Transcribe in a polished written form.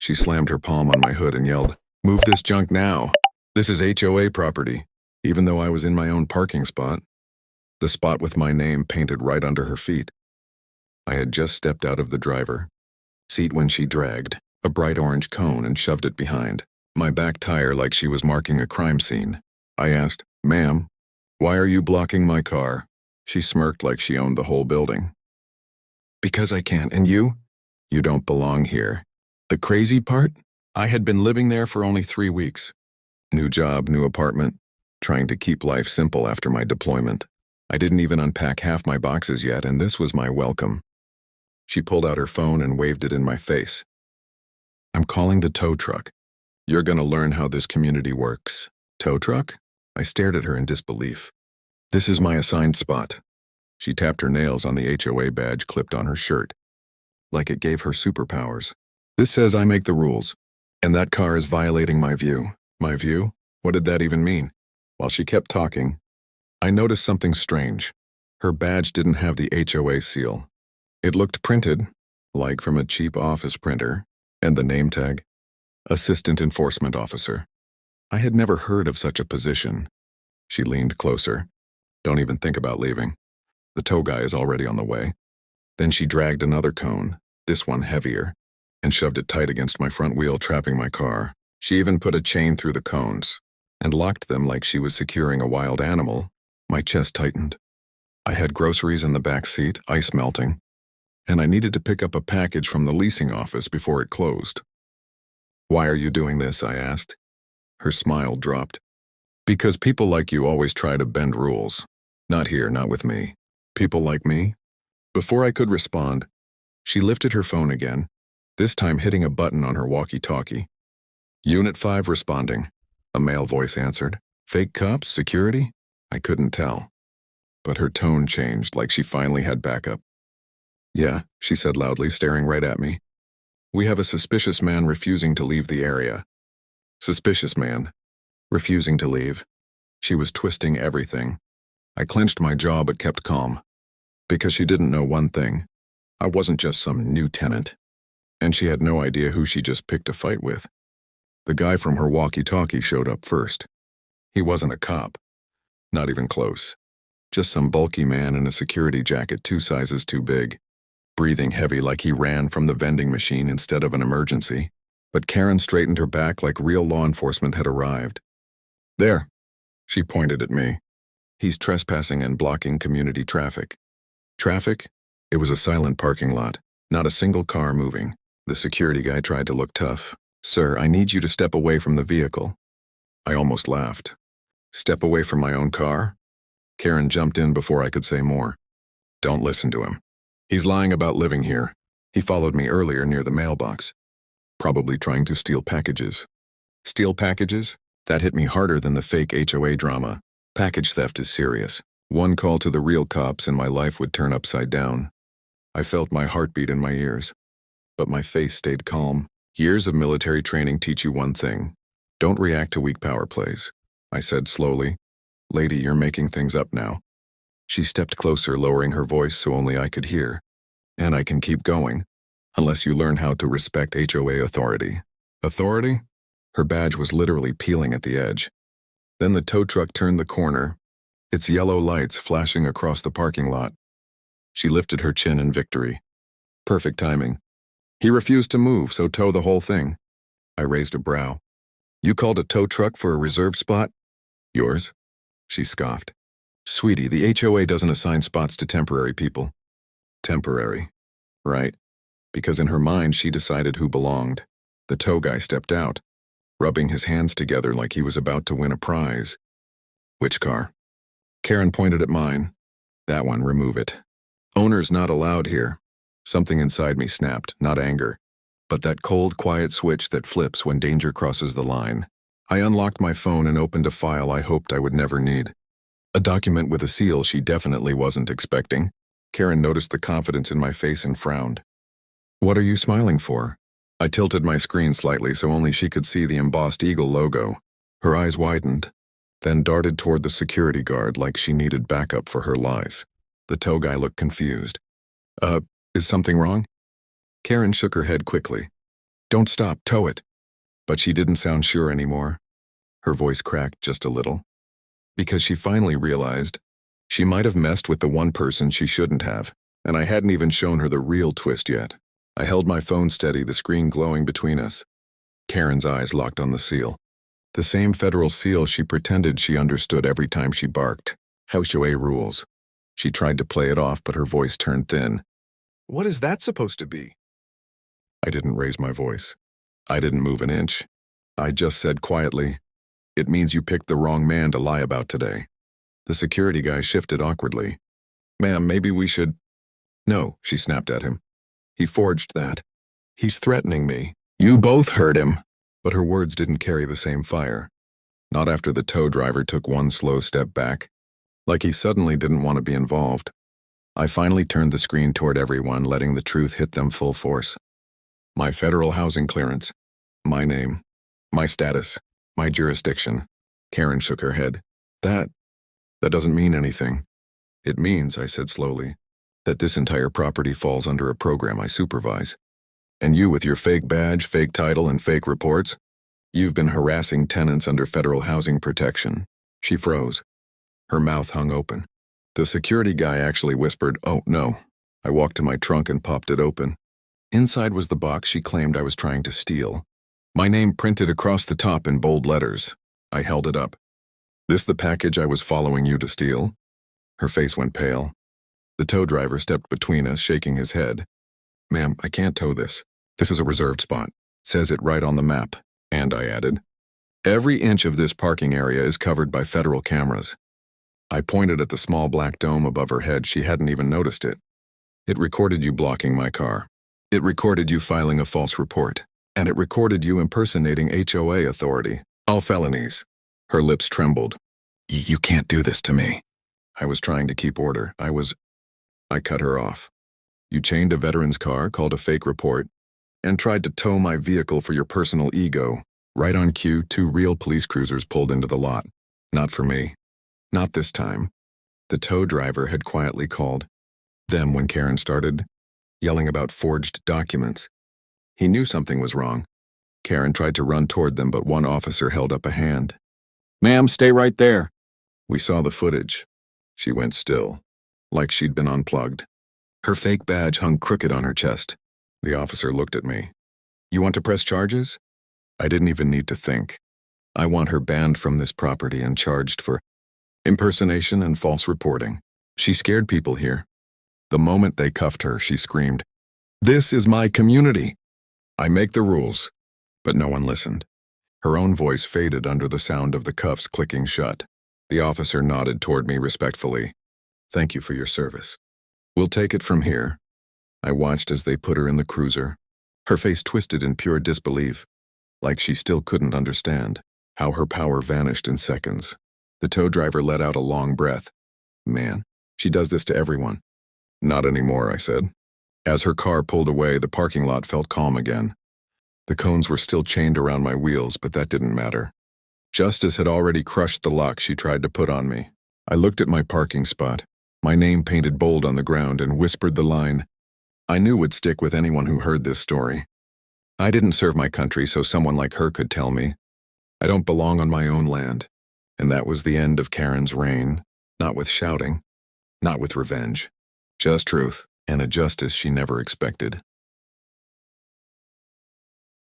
She slammed her palm on my hood and yelled, "Move this junk now. This is HOA property," even though I was in my own parking spot. The spot with my name painted right under her feet. I had just stepped out of the driver seat when she dragged a bright orange cone and shoved it behind my back tire like she was marking a crime scene. I asked, "Ma'am, why are you blocking my car?" She smirked like she owned the whole building. "Because I can't, and you? You don't belong here." The crazy part? I had been living there for only 3 weeks. New job, new apartment, trying to keep life simple after my deployment. I didn't even unpack half my boxes yet, and this was my welcome. She pulled out her phone and waved it in my face. "I'm calling the tow truck. You're gonna learn how this community works." "Tow truck?" I stared at her in disbelief. "This is my assigned spot." She tapped her nails on the HOA badge clipped on her shirt, like it gave her superpowers. "This says I make the rules, and that car is violating my view." My view? What did that even mean? While she kept talking, I noticed something strange. Her badge didn't have the HOA seal. It looked printed, like from a cheap office printer, and the name tag, Assistant Enforcement Officer. I had never heard of such a position. She leaned closer. "Don't even think about leaving. The tow guy is already on the way." Then she dragged another cone, this one heavier, and shoved it tight against my front wheel, trapping my car. She even put a chain through the cones and locked them like she was securing a wild animal. My chest tightened. I had groceries in the back seat, ice melting, and I needed to pick up a package from the leasing office before it closed. "Why are you doing this?" I asked. Her smile dropped. "Because people like you always try to bend rules. Not here, not with me." "People like me?" Before I could respond, she lifted her phone again, this time hitting a button on her walkie-talkie. "Unit 5 responding," a male voice answered. "Fake cops? Security?" I couldn't tell, but her tone changed like she finally had backup. "Yeah," she said loudly, staring right at me. "We have a suspicious man refusing to leave the area." Suspicious man? Refusing to leave? She was twisting everything. I clenched my jaw but kept calm. Because she didn't know one thing. I wasn't just some new tenant. And she had no idea who she just picked a fight with. The guy from her walkie-talkie showed up first. He wasn't a cop. Not even close. Just some bulky man in a security jacket 2 sizes too big, breathing heavy like he ran from the vending machine instead of an emergency. But Karen straightened her back like real law enforcement had arrived. "There," she pointed at me. "He's trespassing and blocking community traffic." Traffic? It was a silent parking lot, not a single car moving. The security guy tried to look tough. "Sir, I need you to step away from the vehicle." I almost laughed. "Step away from my own car?" Karen jumped in before I could say more. "Don't listen to him. He's lying about living here. He followed me earlier near the mailbox. Probably trying to steal packages." Steal packages? That hit me harder than the fake HOA drama. Package theft is serious. One call to the real cops and my life would turn upside down. I felt my heartbeat in my ears, but my face stayed calm. "Years of military training teach you one thing. Don't react to weak power plays," I said slowly. "Lady, you're making things up now." She stepped closer, lowering her voice so only I could hear. "And I can keep going, unless you learn how to respect HOA authority." Authority? Her badge was literally peeling at the edge. Then the tow truck turned the corner, its yellow lights flashing across the parking lot. She lifted her chin in victory. Perfect timing. "He refused to move, so tow the whole thing." I raised a brow. "You called a tow truck for a reserved spot?" "Yours?" She scoffed. "Sweetie, the HOA doesn't assign spots to temporary people." Temporary. Right. Because in her mind she decided who belonged. The tow guy stepped out, rubbing his hands together like he was about to win a prize. "Which car?" Karen pointed at mine. "That one, remove it. Owner's not allowed here." Something inside me snapped, not anger, but that cold, quiet switch that flips when danger crosses the line. I unlocked my phone and opened a file I hoped I would never need. A document with a seal she definitely wasn't expecting. Karen noticed the confidence in my face and frowned. "What are you smiling for?" I tilted my screen slightly so only she could see the embossed eagle logo. Her eyes widened, then darted toward the security guard like she needed backup for her lies. The tow guy looked confused. Is something wrong?" Karen shook her head quickly. Don't stop, tow it. But she didn't sound sure anymore. Her voice cracked just a little. Because she finally realized she might have messed with the one person she shouldn't have, and I hadn't even shown her the real twist yet. I held my phone steady, the screen glowing between us. Karen's eyes locked on the seal. The same federal seal she pretended she understood every time she barked. HOA rules. She tried to play it off, but her voice turned thin. What is that supposed to be? I didn't raise my voice. I didn't move an inch. I just said quietly, "It means you picked the wrong man to lie about today." The security guy shifted awkwardly. "Ma'am, maybe we should—" "No," she snapped at him. "He forged that. He's threatening me. You both heard him." But her words didn't carry the same fire. Not after the tow driver took one slow step back, like he suddenly didn't want to be involved. I finally turned the screen toward everyone, letting the truth hit them full force. My federal housing clearance. My name. My status. My jurisdiction. Karen shook her head. That doesn't mean anything. It means, I said slowly, that this entire property falls under a program I supervise. And you with your fake badge, fake title, and fake reports, you've been harassing tenants under federal housing protection. She froze. Her mouth hung open. The security guy actually whispered, "Oh, no." I walked to my trunk and popped it open. Inside was the box she claimed I was trying to steal. My name printed across the top in bold letters. I held it up. "This the package I was following you to steal?" Her face went pale. The tow driver stepped between us, shaking his head. "Ma'am, I can't tow this. This is a reserved spot. Says it right on the map." And I added, "Every inch of this parking area is covered by federal cameras." I pointed at the small black dome above her head. She hadn't even noticed it. "It recorded you blocking my car. It recorded you filing a false report. And it recorded you impersonating HOA authority. All felonies." Her lips trembled. You can't do this to me." I was trying to keep order. I cut her off. "You chained a veteran's car, called a fake report, and tried to tow my vehicle for your personal ego. Right on cue, 2 real police cruisers pulled into the lot. Not for me. Not this time." The tow driver had quietly called them when Karen started yelling about forged documents. He knew something was wrong. Karen tried to run toward them, but one officer held up a hand. "Ma'am, stay right there." We saw the footage. She went still, like she'd been unplugged. Her fake badge hung crooked on her chest. The officer looked at me. "You want to press charges?" I didn't even need to think. I want her banned from this property and charged for impersonation and false reporting. She scared people here. The moment they cuffed her, she screamed, "This is my community. I make the rules." But no one listened. Her own voice faded under the sound of the cuffs clicking shut. The officer nodded toward me respectfully. "Thank you for your service. We'll take it from here." I watched as they put her in the cruiser. Her face twisted in pure disbelief, like she still couldn't understand how her power vanished in seconds. The tow driver let out a long breath. "Man, she does this to everyone." "Not anymore," I said. As her car pulled away, the parking lot felt calm again. The cones were still chained around my wheels, but that didn't matter. Justice had already crushed the lock she tried to put on me. I looked at my parking spot, my name painted bold on the ground, and whispered the line I knew would stick with anyone who heard this story. I didn't serve my country so someone like her could tell me I don't belong on my own land. And that was the end of Karen's reign, not with shouting, not with revenge, just truth, and a justice she never expected.